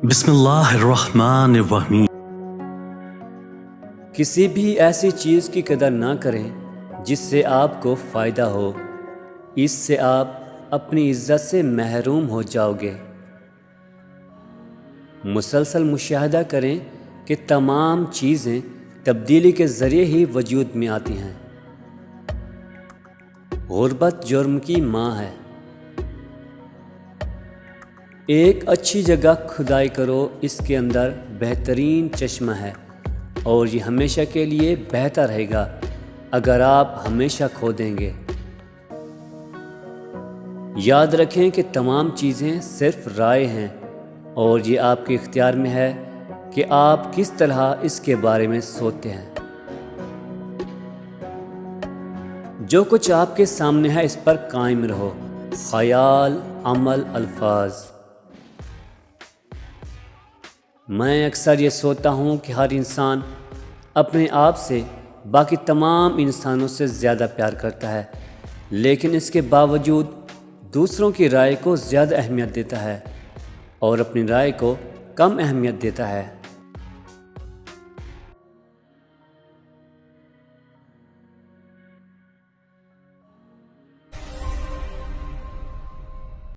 بسم اللہ الرحمن الرحیم۔ کسی بھی ایسی چیز کی قدر نہ کریں جس سے آپ کو فائدہ ہو، اس سے آپ اپنی عزت سے محروم ہو جاؤ گے۔ مسلسل مشاہدہ کریں کہ تمام چیزیں تبدیلی کے ذریعے ہی وجود میں آتی ہیں۔ غربت جرم کی ماں ہے۔ ایک اچھی جگہ کھدائی کرو، اس کے اندر بہترین چشمہ ہے اور یہ ہمیشہ کے لیے بہتر رہے گا اگر آپ ہمیشہ کھودیں گے۔ یاد رکھیں کہ تمام چیزیں صرف رائے ہیں اور یہ آپ کے اختیار میں ہے کہ آپ کس طرح اس کے بارے میں سوچتے ہیں۔ جو کچھ آپ کے سامنے ہے اس پر قائم رہو، خیال، عمل، الفاظ۔ میں اکثر یہ سوچتا ہوں کہ ہر انسان اپنے آپ سے باقی تمام انسانوں سے زیادہ پیار کرتا ہے، لیکن اس کے باوجود دوسروں کی رائے کو زیادہ اہمیت دیتا ہے اور اپنی رائے کو کم اہمیت دیتا ہے۔